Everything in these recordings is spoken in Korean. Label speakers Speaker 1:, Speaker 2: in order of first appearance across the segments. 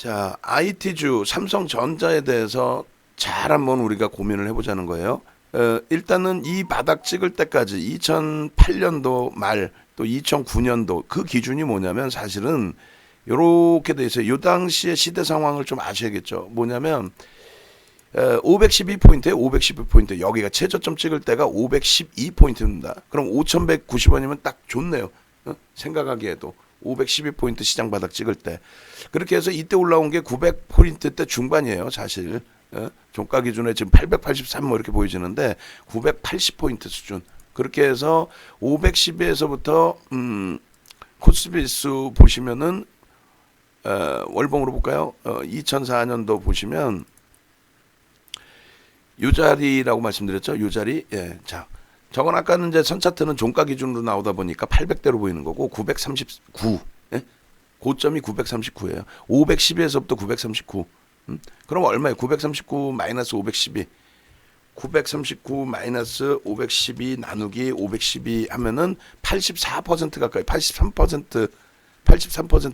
Speaker 1: 자, IT주 삼성전자에 대해서 잘 한번 우리가 고민을 해보자는 거예요. 일단은 이 바닥 찍을 때까지 2008년도 말 또 2009년도 그 기준이 뭐냐면 사실은 요렇게 돼 있어요. 요 당시의 시대 상황을 좀 아셔야겠죠. 뭐냐면 512포인트에 512포인트 여기가 최저점 찍을 때가 512포인트입니다. 그럼 5190원이면 딱 좋네요. 생각하기에도 512포인트 시장 바닥 찍을 때 그렇게 해서 이때 올라온 게 900포인트 때 중반이에요. 사실 종가 기준에 지금 883 뭐 이렇게 보여지는데 980포인트 수준 그렇게 해서 512에서부터 코스피지수 보시면은 월봉으로 볼까요? 2004년도 보시면 요 자리라고 말씀드렸죠. 요 자리. 예. 자, 저건 아까는 이제 선차트는 종가 기준으로 나오다 보니까 800대로 보이는 거고 939. 예? 고점이 939예요. 512에서부터 939. 그럼 얼마예요? 939 마이너스 512. 939 마이너스 512 나누기 512 하면은 84% 가까이 83%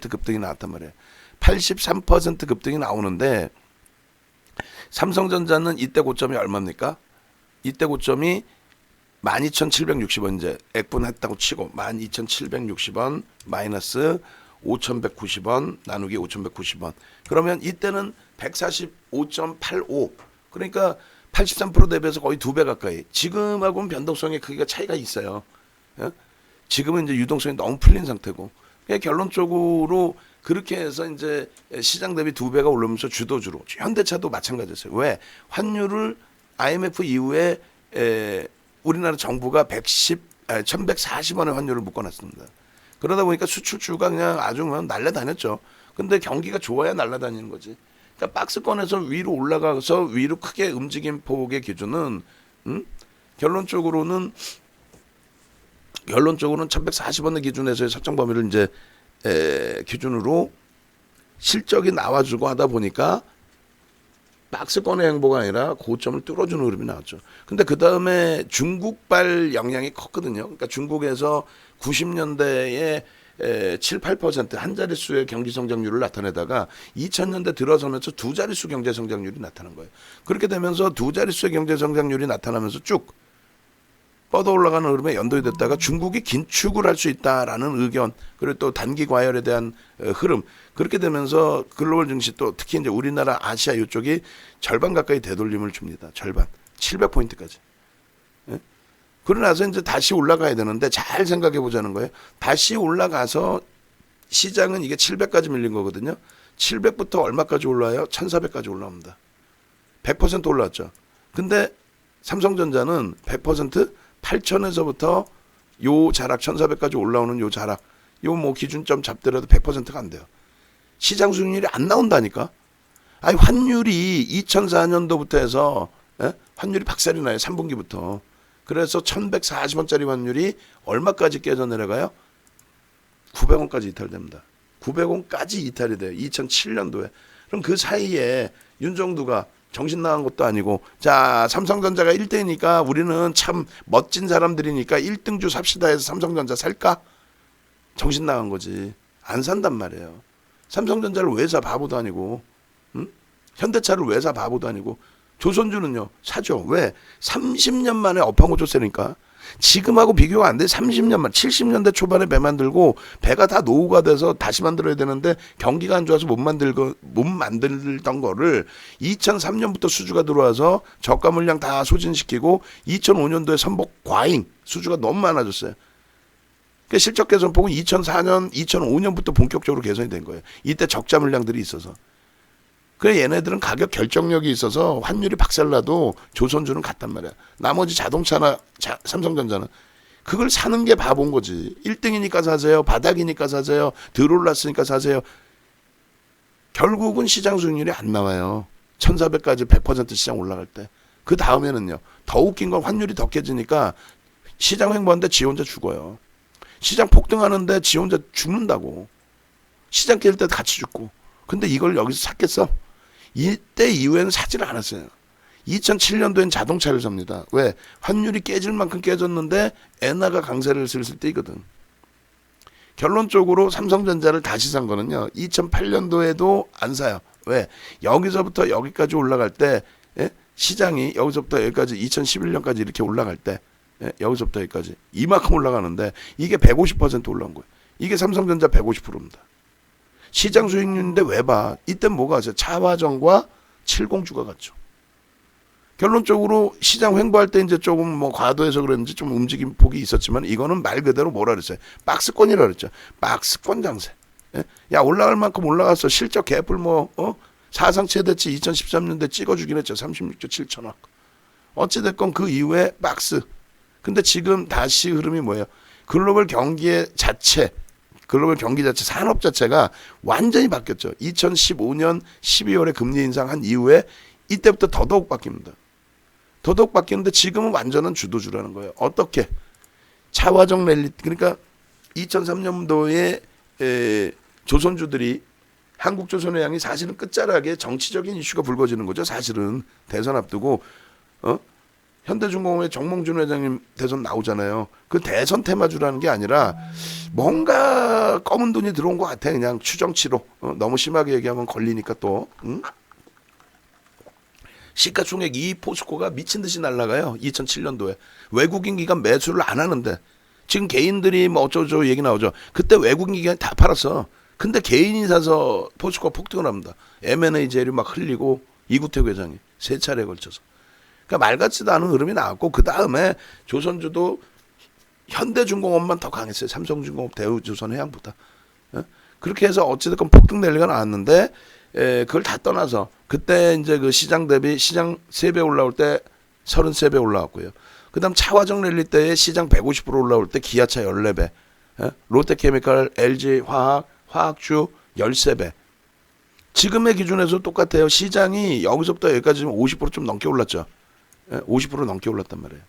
Speaker 1: 급등이 나왔단 말이에요. 83% 급등이 나오는데 삼성전자는 이때 고점이 얼마입니까? 이때 고점이 12,760원 이제 액분했다고 치고 12,760원 마이너스 5,190원 나누기 5,190원 그러면 이때는 145.85 그러니까 83% 대비해서 거의 2배 가까이 지금하고는 변동성의 크기가 차이가 있어요. 예? 지금은 이제 유동성이 너무 풀린 상태고 결론적으로 그렇게 해서 이제 시장 대비 2배가 오르면서 주도주로 현대차도 마찬가지였어요. 왜? 환율을 IMF 이후에 우리나라 정부가 1140원의 환율을 묶어놨습니다. 그러다 보니까 수출주가 그냥 아주 날라다녔죠. 근데 경기가 좋아야 날라다니는 거지. 그러니까 박스권에서 위로 올라가서 위로 크게 움직인 폭의 기준은 결론적으로는 1140원의 기준에서의 설정 범위를 이제 기준으로 실적이 나와주고 하다 보니까 박스권의 행보가 아니라 고점을 뚫어주는 흐름이 나왔죠. 근데 그 다음에 중국발 영향이 컸거든요. 그러니까 중국에서 90년대에 7, 8% 한 자릿수의 경기 성장률을 나타내다가 2000년대 들어서면서 두 자릿수 경제 성장률이 나타난 거예요. 그렇게 되면서 두 자릿수의 경제 성장률이 나타나면서 쭉 뻗어 올라가는 흐름에 연동이 됐다가 중국이 긴축을 할 수 있다라는 의견 그리고 또 단기 과열에 대한 흐름 그렇게 되면서 글로벌 증시 또 특히 이제 우리나라 아시아 이쪽이 절반 가까이 되돌림을 줍니다. 절반 700포인트까지. 예? 그러고 나서 이제 다시 올라가야 되는데 잘 생각해 보자는 거예요. 다시 올라가서 시장은 이게 700까지 밀린 거거든요. 700부터 얼마까지 올라와요? 1400까지 올라옵니다. 100% 올라왔죠. 근데 삼성전자는 100% 8,000에서부터 요 자락 1,400까지 올라오는 요 자락 요 뭐 기준점 잡더라도 100%가 안 돼요. 시장 수익률이 안 나온다니까. 아니 환율이 2004년도부터 해서 환율이 박살이 나요. 3분기부터. 그래서 1,140원짜리 환율이 얼마까지 깨져 내려가요? 900원까지 이탈됩니다. 900원까지 이탈이 돼요. 2007년도에. 그럼 그 사이에 윤정두가 정신 나간 것도 아니고 자 삼성전자가 1등이니까 우리는 참 멋진 사람들이니까 1등주 삽시다 해서 삼성전자 살까? 정신 나간 거지. 안 산단 말이에요. 삼성전자를 왜 사? 바보도 아니고 현대차를 왜 사? 바보도 아니고 조선주는요 사죠. 왜? 30년 만에 업황호조세니까. 지금하고 비교가 안 돼. 30년 만 70년대 초반에 배 만들고 배가 다 노후가 돼서 다시 만들어야 되는데 경기가 안 좋아서 못 만들던 거를 2003년부터 수주가 들어와서 저가 물량 다 소진시키고 2005년도에 선복 과잉 수주가 너무 많아졌어요. 그러니까 실적 개선 폭은 2004년, 2005년부터 본격적으로 개선이 된 거예요. 이때 적자 물량들이 있어서. 그래 얘네들은 가격 결정력이 있어서 환율이 박살나도 조선주는 같단 말이야. 나머지 자동차나 삼성전자는 그걸 사는 게 바본 거지. 1등이니까 사세요. 바닥이니까 사세요. 덜 올랐으니까 사세요. 결국은 시장 수익률이 안 나와요. 1,400까지 100% 시장 올라갈 때. 그 다음에는요. 더 웃긴 건 환율이 더 깨지니까 시장 횡보하는데 지 혼자 죽어요. 시장 폭등하는데 지 혼자 죽는다고. 시장 깰 때 같이 죽고. 근데 이걸 여기서 샀겠어? 이때 이후에는 사지를 않았어요. 2007년도엔 자동차를 삽니다. 왜? 환율이 깨질 만큼 깨졌는데 엔화가 강세를 슬슬 띄거든. 결론적으로 삼성전자를 다시 산 거는요. 2008년도에도 안 사요. 왜? 여기서부터 여기까지 올라갈 때 예? 시장이 여기서부터 여기까지 2011년까지 이렇게 올라갈 때 예? 여기서부터 여기까지 이만큼 올라가는데 이게 150% 올라온 거예요. 이게 삼성전자 150%입니다. 시장 수익률인데 왜 봐? 이때 뭐가 왔어요? 차화정과 70주가 갔죠. 결론적으로 시장 횡보할 때 이제 조금 뭐 과도해서 그랬는지 좀 움직임 폭이 있었지만 이거는 말 그대로 뭐라 그랬어요? 박스권이라 그랬죠. 박스권 장세. 예? 야 올라갈 만큼 올라갔어. 실적 갭을 뭐 사상 최대치 2013년대 찍어주긴 했죠. 36조 7천억. 어찌됐건 그 이후에 박스. 근데 지금 다시 흐름이 뭐예요? 글로벌 경기 자체 산업 자체가 완전히 바뀌었죠. 2015년 12월에 금리 인상한 이후에 이때부터 더더욱 바뀝니다. 더더욱 바뀌는데 지금은 완전한 주도주라는 거예요. 어떻게? 차화정 랠리, 그러니까 2003년도에 조선주들이 한국조선해양이 사실은 끝자락에 정치적인 이슈가 불거지는 거죠. 사실은 대선 앞두고 현대중공업의 정몽준 회장님 대선 나오잖아요. 그 대선 테마주라는 게 아니라 뭔가 검은 돈이 들어온 것 같아. 그냥 추정치로. 너무 심하게 얘기하면 걸리니까 또. 시가총액 이 포스코가 미친 듯이 날아가요. 2007년도에. 외국인 기관 매수를 안 하는데. 지금 개인들이 뭐 어쩌고저쩌고 얘기 나오죠. 그때 외국인 기관이 다 팔았어. 근데 개인이 사서 포스코가 폭등을 합니다. M&A 재료 막 흘리고 이구택 회장이 3차례에 걸쳐서. 그러니까 말 같지도 않은 흐름이 나왔고 그 다음에 조선주도 현대중공업만 더 강했어요. 삼성중공업, 대우조선해양보다. 그렇게 해서 어찌됐건 폭등 랠리가 나왔는데 그걸 다 떠나서 그때 이제 그 시장 대비 시장 3배 올라올 때 33배 올라왔고요. 그다음 차화정 랠리 때에 시장 150% 올라올 때 기아차 14배, 롯데케미칼, LG화학, 화학주 13배. 지금의 기준에서 똑같아요. 시장이 여기서부터 여기까지 50%좀 넘게 올랐죠. 50% 넘게 올랐단 말이에요.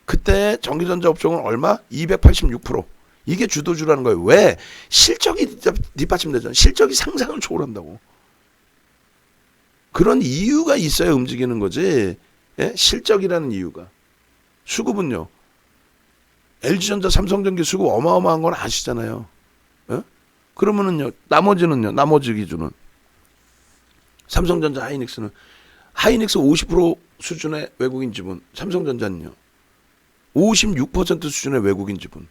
Speaker 1: 그때 전기전자 업종은 얼마? 286%. 이게 주도주라는 거예요. 왜? 실적이 뒷받침되잖아요. 실적이 상상을 초월한다고. 그런 이유가 있어야 움직이는 거지. 예? 실적이라는 이유가. 수급은요. LG전자, 삼성전기 수급 어마어마한 건 아시잖아요. 예? 그러면은요. 나머지 기준은. 삼성전자, 하이닉스는. 하이닉스 50% 수준의 외국인 지분. 삼성전자는요. 56% 수준의 외국인 지분.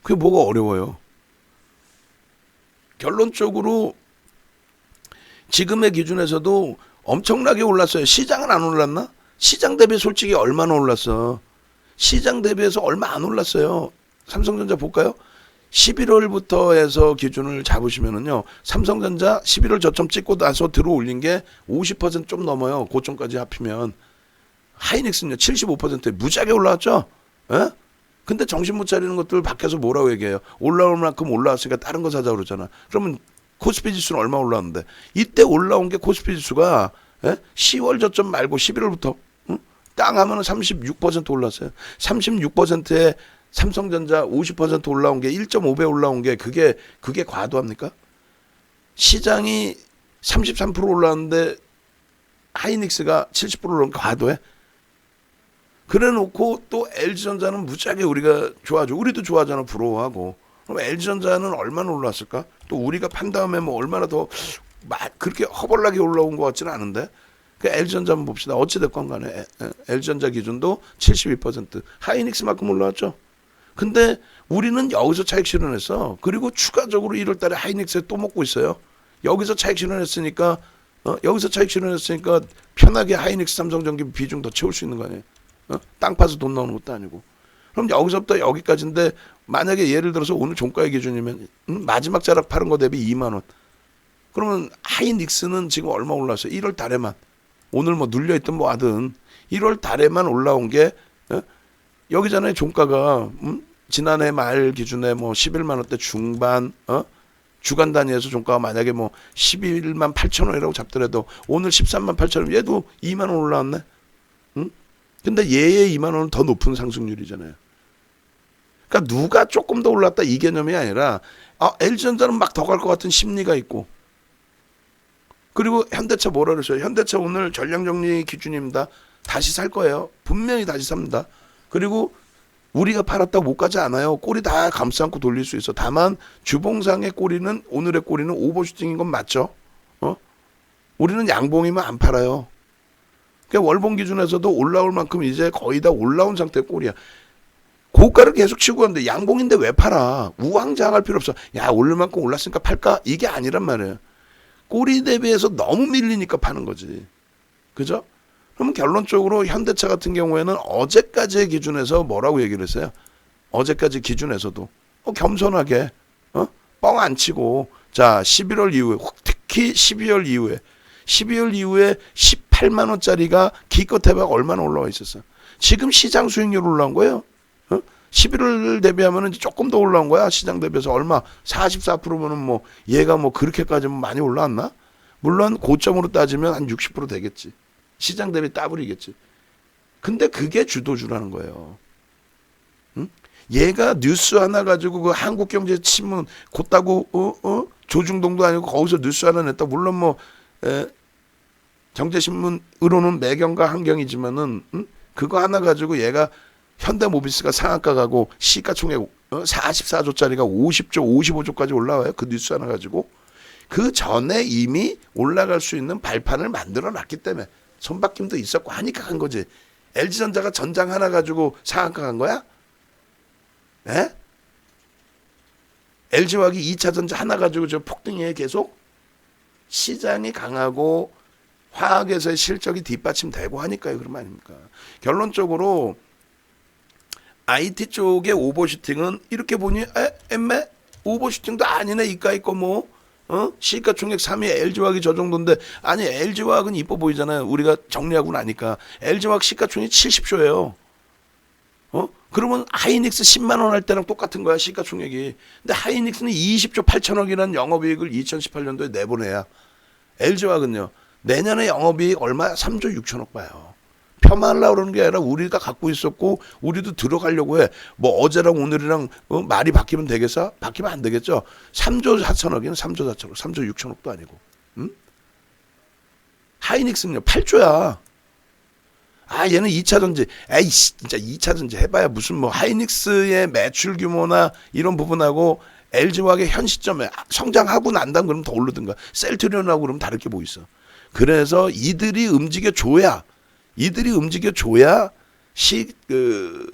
Speaker 1: 그게 뭐가 어려워요. 결론적으로 지금의 기준에서도 엄청나게 올랐어요. 시장은 안 올랐나? 시장 대비 솔직히 얼마나 올랐어? 시장 대비해서 얼마 안 올랐어요. 삼성전자 볼까요? 11월부터 해서 기준을 잡으시면은요. 삼성전자 11월 저점 찍고 나서 들어 올린 게 50%좀 넘어요. 고점까지 합치면. 하이닉스는요. 75%에 무지하게 올라왔죠. 에? 근데 정신 못 차리는 것들 밖에서 뭐라고 얘기해요. 올라올 만큼 올라왔으니까 다른 거 사자 그러잖아. 그러면 코스피 지수는 얼마 올라왔는데 이때 올라온 게 코스피 지수가 10월 저점 말고 11월부터 땅 하면은 36% 올랐어요. 36%에 삼성전자 50% 올라온 게 1.5배 올라온 게 그게 과도합니까? 시장이 33% 올랐는데 하이닉스가 70% 올라온 게 과도해? 그래 놓고 또 LG전자는 무지하게 우리가 좋아하죠. 우리도 좋아하잖아. 부러워하고. 그럼 LG전자는 얼마나 올랐을까? 또 우리가 판 다음에 뭐 얼마나 더 그렇게 허벌나게 올라온 것 같지는 않은데. 그 LG전자 한번 봅시다. 어찌됐건 간에 LG전자 기준도 72%. 하이닉스만큼 올라왔죠. 근데 우리는 여기서 차익 실현했어. 그리고 추가적으로 1월 달에 하이닉스에 또 먹고 있어요. 여기서 차익 실현했으니까 편하게 하이닉스 삼성전기 비중 더 채울 수 있는 거 아니에요. 땅 파서 돈 나오는 것도 아니고. 그럼 여기서부터 여기까지인데 만약에 예를 들어서 오늘 종가의 기준이면 마지막 자락 파는 거 대비 2만 원. 그러면 하이닉스는 지금 얼마 올랐어요? 1월 달에만. 오늘 뭐 눌려있든 뭐 하든 1월 달에만 올라온 게 여기잖아요. 종가가 지난해 말 기준에 뭐 11만 원대 중반 주간 단위에서 종가가 만약에 뭐 11만 8천 원이라고 잡더라도 오늘 13만 8천 원 얘도 2만 원 올라왔네. 근데 얘의 2만 원은 더 높은 상승률이잖아요. 그러니까 누가 조금 더 올랐다 이 개념이 아니라 LG전자는 막 더 갈 것 같은 심리가 있고 그리고 현대차 뭐라 그랬어요? 현대차 오늘 전량정리 기준입니다. 다시 살 거예요. 분명히 다시 삽니다. 그리고 우리가 팔았다고 못 가지 않아요. 꼬리 다 감싸 안고 돌릴 수 있어. 다만 주봉상의 꼬리는, 오늘의 꼬리는 오버슈팅인 건 맞죠? 우리는 양봉이면 안 팔아요. 그러니까 월봉 기준에서도 올라올 만큼 이제 거의 다 올라온 상태의 꼬리야. 고가를 계속 치고 가는데 양봉인데 왜 팔아? 우왕좌왕할 필요 없어. 야, 오를 만큼 올랐으니까 팔까? 이게 아니란 말이에요. 꼬리 대비해서 너무 밀리니까 파는 거지. 그죠? 그러면 결론적으로 현대차 같은 경우에는 어제까지의 기준에서 뭐라고 얘기를 했어요? 어제까지 기준에서도 겸손하게 뻥 안 치고, 자, 11월 이후에, 특히 12월 이후에 18만 원짜리가 기껏 해봐 얼마나 올라와 있었어. 지금 시장 수익률 올라온 거예요. 11월 대비하면 조금 더 올라온 거야. 시장 대비해서 얼마? 44%면은 뭐 얘가 뭐 그렇게까지 많이 올라왔나? 물론 고점으로 따지면 한 60% 되겠지. 시장 대비 따블이겠지. 근데 그게 주도주라는 거예요. 응? 얘가 뉴스 하나 가지고 그 한국경제신문 곧다고 조중동도 아니고 거기서 뉴스 하나 냈다. 물론 뭐 경제신문으로는 매경과 한경이지만은 그거 하나 가지고 얘가 현대모비스가 상한가 가고 시가총액 44조짜리가 50조, 55조까지 올라와요. 그 뉴스 하나 가지고. 그 전에 이미 올라갈 수 있는 발판을 만들어 놨기 때문에 손바뀜도 있었고 하니까 간 거지. LG전자가 전장 하나 가지고 상한가 간 거야? 에? LG화학이 2차 전자 하나 가지고 저 폭등해 계속? 시장이 강하고 화학에서의 실적이 뒷받침되고 하니까요. 그런 거 아닙니까? 결론적으로 IT 쪽의 오버슈팅은 이렇게 보니 엠매 오버슈팅도 아니네. 이까 있고 뭐 시가총액 3위 LG화학이 저 정도인데, 아니 LG화학은 이뻐 보이잖아요. 우리가 정리하고 나니까 LG화학 시가총액 70조예요. 그러면 하이닉스 10만 원 할 때랑 똑같은 거야, 시가총액이. 근데 하이닉스는 20조 8천억이라는 영업이익을 2018년도에 내보내야. LG화학은요, 내년에 영업이익 얼마? 3조 6천억 봐요. 폄하하려고 그러는 게 아니라 우리가 갖고 있었고 우리도 들어가려고 해. 뭐 어제랑 오늘이랑 말이 바뀌면 되겠어? 바뀌면 안 되겠죠. 3조 4천억이는 3조 4천억, 3조 6천억도 아니고. 하이닉스는요 8조야. 아, 얘는 2차 전지. 에이씨, 진짜 2차 전지 해봐야 무슨 뭐 하이닉스의 매출 규모나 이런 부분하고 LG화학의 현 시점에 성장하고 난다면 그러면 더 오르든가. 셀트리온하고 그러면 다를 게 뭐 있어. 그래서 이들이 움직여줘야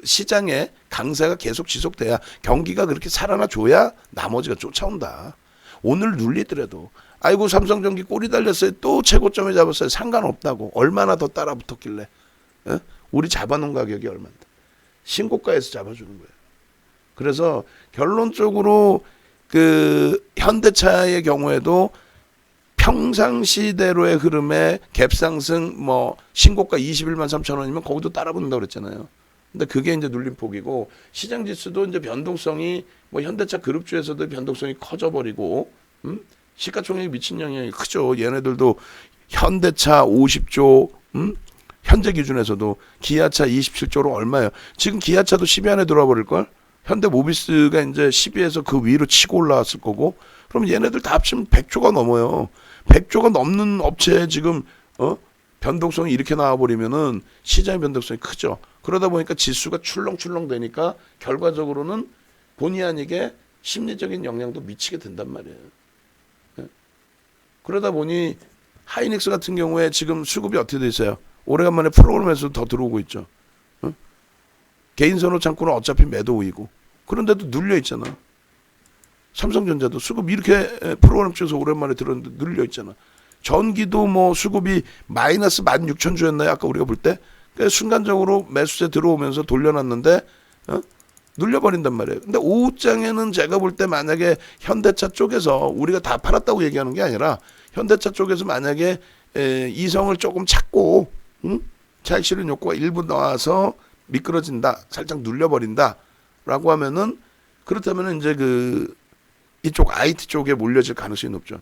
Speaker 1: 시장의 강세가 계속 지속돼야, 경기가 그렇게 살아나줘야 나머지가 쫓아온다. 오늘 눌리더라도 아이고 삼성전기 꼬리 달렸어요. 또 최고점에 잡았어요. 상관없다고. 얼마나 더 따라 붙었길래. 우리 잡아놓은 가격이 얼마인데. 신고가에서 잡아주는 거예요. 그래서 결론적으로 그 현대차의 경우에도 평상시대로의 흐름에 갭상승 뭐 신고가 21만 3천 원이면 거기도 따라붙는다고 그랬잖아요. 근데 그게 이제 눌림폭이고, 시장 지수도 이제 변동성이 뭐 현대차 그룹주에서도 변동성이 커져버리고, 시가총액이 미친 영향이 크죠. 얘네들도 현대차 50조, 현재 기준에서도 기아차 27조로 얼마예요? 지금 기아차도 10위 안에 들어와 버릴걸? 현대모비스가 이제 10위에서 그 위로 치고 올라왔을 거고, 그럼 얘네들 다 합치면 100조가 넘어요. 100조가 넘는 업체에 지금 변동성이 이렇게 나와버리면은 시장의 변동성이 크죠. 그러다 보니까 지수가 출렁출렁 되니까 결과적으로는 본의 아니게 심리적인 영향도 미치게 된단 말이에요. 그러다 보니 하이닉스 같은 경우에 지금 수급이 어떻게 돼 있어요? 오래간만에 프로그램에서 더 들어오고 있죠. 개인 선호 창구는 어차피 매도 우위고, 그런데도 눌려 있잖아. 삼성전자도 수급 이렇게 프로그램 쪽에서 오랜만에 들었는데 눌려 있잖아. 전기도 뭐 수급이 마이너스 16,000주였나요? 아까 우리가 볼 때. 그러니까 순간적으로 매수세 들어오면서 돌려놨는데 눌려버린단 말이에요. 근데 오후장에는 제가 볼 때 만약에 현대차 쪽에서 우리가 다 팔았다고 얘기하는 게 아니라, 현대차 쪽에서 만약에 이성을 조금 찾고 차익 실현 욕구가 일부 나와서 미끄러진다, 살짝 눌려버린다 라고 하면은, 그렇다면 이제 이쪽 IT 쪽에 몰려질 가능성이 높죠.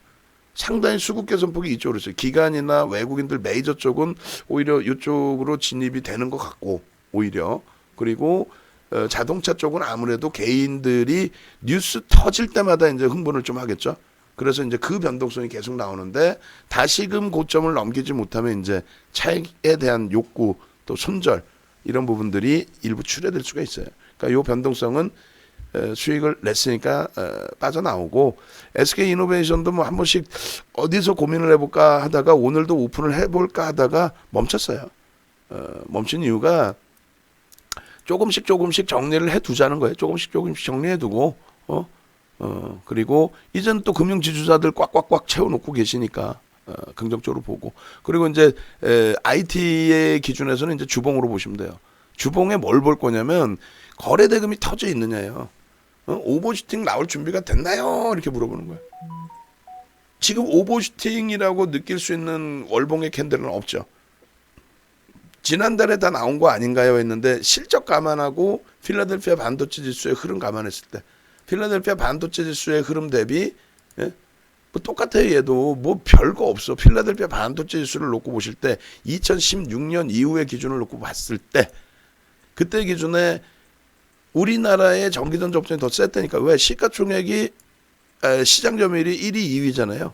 Speaker 1: 상당히 수급 개선폭이 이쪽으로 있어요. 기관이나 외국인들 메이저 쪽은 오히려 이쪽으로 진입이 되는 것 같고, 오히려. 그리고 자동차 쪽은 아무래도 개인들이 뉴스 터질 때마다 이제 흥분을 좀 하겠죠. 그래서 이제 그 변동성이 계속 나오는데, 다시금 고점을 넘기지 못하면 이제 차익에 대한 욕구, 또 손절, 이런 부분들이 일부 출회될 수가 있어요. 그러니까 요 변동성은 수익을 냈으니까 빠져나오고 SK이노베이션도 뭐 한 번씩 어디서 고민을 해볼까 하다가 오늘도 오픈을 해볼까 하다가 멈췄어요. 멈춘 이유가 조금씩 정리를 해두자는 거예요. 조금씩 정리해두고 그리고 이제는 또 금융지주사들 꽉꽉꽉 채워놓고 계시니까 긍정적으로 보고 그리고 이제 IT의 기준에서는 이제 주봉으로 보시면 돼요. 주봉에 뭘 볼 거냐면 거래 대금이 터져 있느냐요. 오버슈팅 나올 준비가 됐나요? 이렇게 물어보는 거예요. 지금 오버슈팅이라고 느낄 수 있는 월봉의 캔들은 없죠. 지난달에 다 나온 거 아닌가요? 했는데 실적 감안하고 필라델피아 반도체 지수의 흐름 감안했을 때 필라델피아 반도체 지수의 흐름 대비 뭐 똑같아요. 얘도 뭐 별거 없어. 필라델피아 반도체 지수를 놓고 보실 때 2016년 이후의 기준을 놓고 봤을 때 그때 기준에 우리나라의 전기전 접종이 더 셌다니까. 왜? 시가총액이 시장 점유율이 1위, 2위잖아요.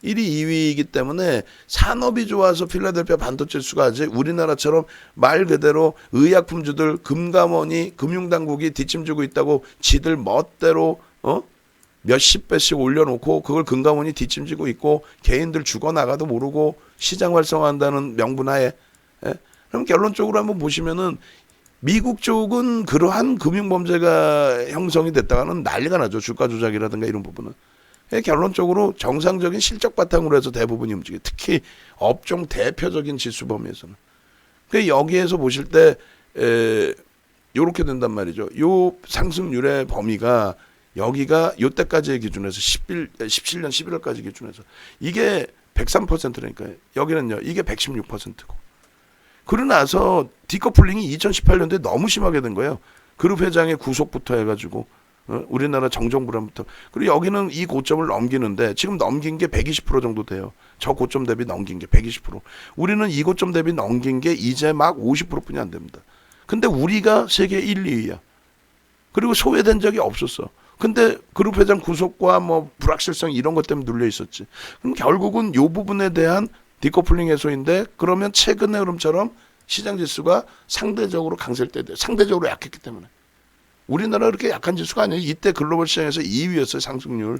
Speaker 1: 1위, 2위이기 때문에 산업이 좋아서 필라델피아 반도체 수가 아직 우리나라처럼 말 그대로 의약품주들 금감원이 금융당국이 뒷짐지고 있다고 지들 멋대로 몇십 배씩 올려놓고 그걸 금감원이 뒷짐지고 있고 개인들 죽어나가도 모르고 시장 활성화한다는 명분하에 그럼 결론적으로 한번 보시면은 미국 쪽은 그러한 금융범죄가 형성이 됐다가는 난리가 나죠. 주가 조작이라든가 이런 부분은. 결론적으로 정상적인 실적 바탕으로 해서 대부분이 움직여요. 특히 업종 대표적인 지수 범위에서는. 여기에서 보실 때 요렇게 된단 말이죠. 요 상승률의 범위가 여기가 요때까지의 기준에서 17년 11월까지 기준에서 이게 103%라니까요. 여기는요. 이게 116%고. 그러고 나서 디커플링이 2018년도에 너무 심하게 된 거예요. 그룹 회장의 구속부터 해가지고 우리나라 정정불안부터. 그리고 여기는 이 고점을 넘기는데 지금 넘긴 게 120% 정도 돼요. 저 고점 대비 넘긴 게 120%. 우리는 이 고점 대비 넘긴 게 이제 막 50%뿐이 안 됩니다. 근데 우리가 세계 1, 2위야. 그리고 소외된 적이 없었어. 근데 그룹 회장 구속과 뭐 불확실성 이런 것 때문에 눌려 있었지. 그럼 결국은 이 부분에 대한 디커플링 해소인데 그러면 최근의 흐름처럼 시장 지수가 상대적으로 강세일 때 돼요. 상대적으로 약했기 때문에. 우리나라 그렇게 약한 지수가 아니에요. 이때 글로벌 시장에서 2위였어요. 상승률.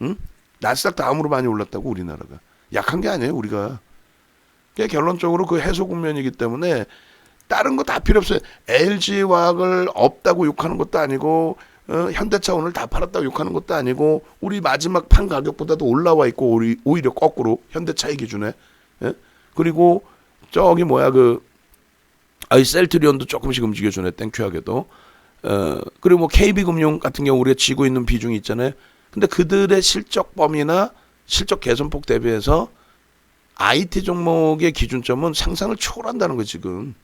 Speaker 1: 응? 나스닥 다음으로 많이 올랐다고 우리나라가. 약한 게 아니에요. 우리가. 결론적으로 그 해소 국면이기 때문에 다른 거 다 필요 없어요. LG화학을 없다고 욕하는 것도 아니고 현대차 오늘 다 팔았다고 욕하는 것도 아니고 우리 마지막 판 가격보다도 올라와 있고 오히려 거꾸로 현대차의 기준에. 예? 그리고 저기 셀트리온도 조금씩 움직여주네. 땡큐하게도. 그리고 뭐 KB금융 같은 경우 우리가 쥐고 있는 비중이 있잖아요. 근데 그들의 실적 범위나 실적 개선폭 대비해서 IT 종목의 기준점은 상상을 초월한다는 거예요, 지금.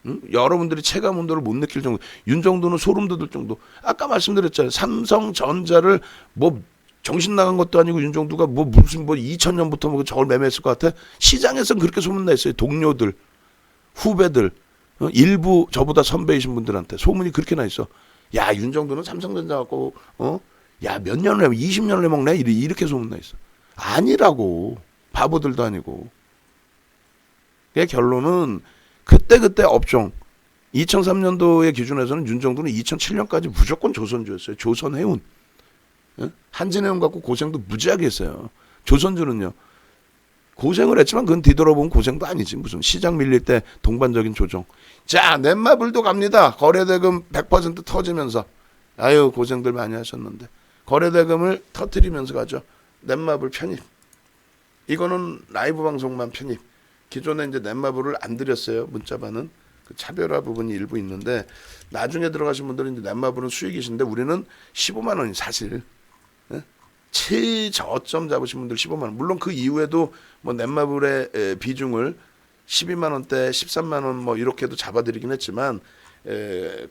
Speaker 1: 응? 여러분들이 체감 온도를 못 느낄 정도. 윤 정도는 소름 돋을 정도. 아까 말씀드렸잖아요. 삼성전자를 뭐 정신 나간 것도 아니고 윤 정도가 무슨 2000년부터 저걸 매매했을 것 같아. 시장에서는 그렇게 소문나 있어요. 동료들, 후배들, 일부 저보다 선배이신 분들한테 소문이 그렇게 나 있어. 야, 윤 정도는 삼성전자 갖고 야, 몇 년을 20년을 해먹네. 이렇게 소문나 있어. 아니라고. 바보들도 아니고. 결론은 그때 업종 2003년도의 기준에서는 윤 정도는 2007년까지 무조건 조선주였어요. 조선해운. 한진해운 갖고 고생도 무지하게 했어요. 조선주는요. 고생을 했지만 그건 뒤돌아보면 고생도 아니지. 무슨 시장 밀릴 때 동반적인 조정. 자, 넷마블도 갑니다. 거래대금 100% 터지면서. 아유, 고생들 많이 하셨는데. 거래대금을 터뜨리면서 가죠. 넷마블 편입. 이거는 라이브 방송만 편입. 기존에 이제 넷마블을 안 드렸어요. 문자반은. 그 차별화 부분이 일부 있는데 나중에 들어가신 분들은 이제 넷마블은 수익이신데 우리는 15만 원이 사실. 최저점 잡으신 분들 15만 원. 물론 그 이후에도 뭐 넷마블의 비중을 12만 원대, 13만 원 뭐 이렇게도 잡아드리긴 했지만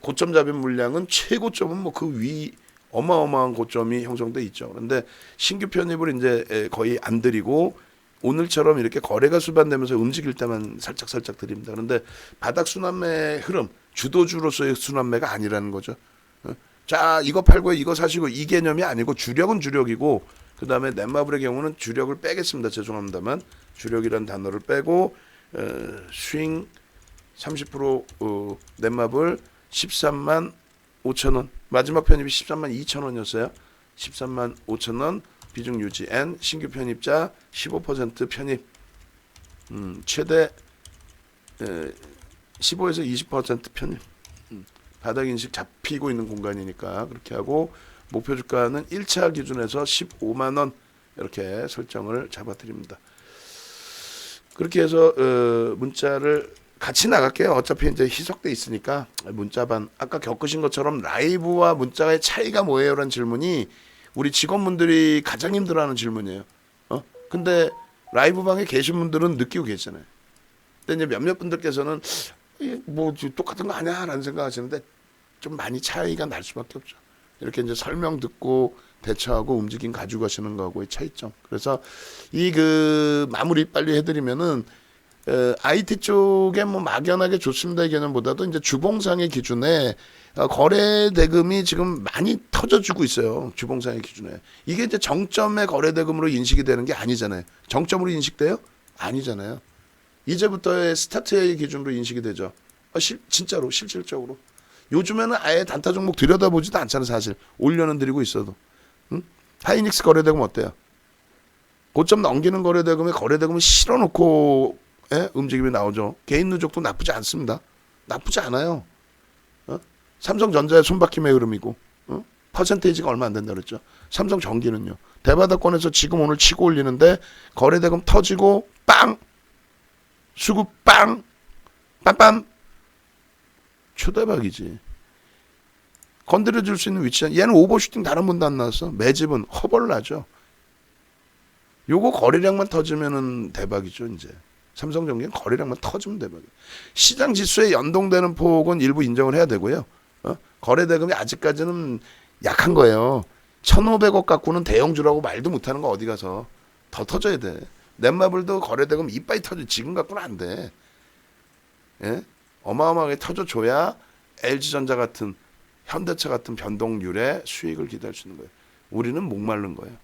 Speaker 1: 고점 잡은 물량은 최고점은 뭐 그 위 어마어마한 고점이 형성돼 있죠. 그런데 신규 편입을 이제 거의 안 드리고 오늘처럼 이렇게 거래가 수반되면서 움직일 때만 살짝 드립니다. 그런데 바닥 순환매 흐름, 주도주로서의 순환매가 아니라는 거죠. 자, 이거 팔고 이거 사시고 이 개념이 아니고 주력은 주력이고 그 다음에 넷마블의 경우는 주력을 빼겠습니다. 죄송합니다만 주력이라는 단어를 빼고 스윙 30% 넷마블 13만 5천 원. 마지막 편입이 13만 2천 원이었어요. 13만 5천 원 비중 유지 N 신규 편입자 15% 편입. 최대 15에서 20% 편입. 바닥 인식 잡히고 있는 공간이니까 그렇게 하고 목표 주가는 1차 기준에서 15만 원 이렇게 설정을 잡아드립니다. 그렇게 해서 문자를 같이 나갈게요. 어차피 이제 희석돼 있으니까 문자반 아까 겪으신 것처럼 라이브와 문자의 차이가 뭐예요라는 질문이 우리 직원분들이 가장 힘들어하는 질문이에요. 근데 라이브 방에 계신 분들은 느끼고 계시잖아요. 근데 이제 몇몇 분들께서는 뭐 똑같은 거 아니야라는 생각하시는데 좀 많이 차이가 날 수밖에 없죠. 이렇게 이제 설명 듣고 대처하고 움직임 가지고 가시는 거하고의 차이점. 그래서 이 그 마무리 빨리 해드리면은 IT 쪽에 뭐 막연하게 좋습니다 이 개념보다도 이제 주봉상의 기준에 거래 대금이 지금 많이 터져주고 있어요. 주봉상의 기준에 이게 이제 정점의 거래 대금으로 인식이 되는 게 아니잖아요. 정점으로 인식돼요? 아니잖아요. 이제부터의 스타트의 기준으로 인식이 되죠. 진짜로 실질적으로 요즘에는 아예 단타 종목 들여다보지도 않잖아요. 사실 올려는 드리고 있어도. 하이닉스 거래대금 어때요? 고점 넘기는 거래대금에 거래대금을 실어놓고 움직임이 나오죠. 개인 누적도 나쁘지 않습니다. 나쁘지 않아요. 삼성전자의 손바뀜의 흐름이고 퍼센테이지가 얼마 안 된다 그랬죠. 삼성전기는요. 대바닥권에서 지금 오늘 치고 올리는데 거래대금 터지고 빵 수급 빵 빰빰 초대박이지. 건드려줄 수 있는 위치야. 얘는 오버슈팅 다른 분도 안 나왔어. 매집은 허벌 나죠. 요거 거래량만 터지면은 대박이죠. 이제 삼성전기는 거래량만 터지면 대박이에요. 시장 지수에 연동되는 폭은 일부 인정을 해야 되고요. 거래 대금이 아직까지는 약한 거예요. 1,500억 갖고는 대형주라고 말도 못하는 거 어디 가서 더 터져야 돼. 넷마블도 거래 대금 이빠이 터져. 지금 갖고는 안 돼. 예? 어마어마하게 터져줘야 LG전자 같은 현대차 같은 변동률의 수익을 기대할 수 있는 거예요. 우리는 목마른 거예요.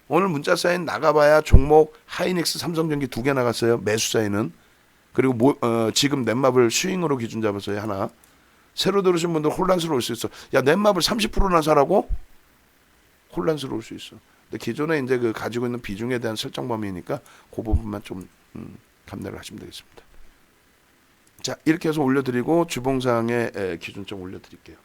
Speaker 1: 오늘 문자 사인 나가봐야 종목 하이닉스 삼성전기 2개 나갔어요. 매수 사인은. 그리고 지금 넷마블 스윙으로 기준 잡았어요. 하나. 새로 들으신 분들 혼란스러울 수 있어. 야 넷마블 30%나 사라고? 혼란스러울 수 있어. 근데 기존에 이제 그 가지고 있는 비중에 대한 설정 범위니까 그 부분만 좀 감내를 하시면 되겠습니다. 자 이렇게 해서 올려드리고 주봉상의 기준 좀 올려드릴게요.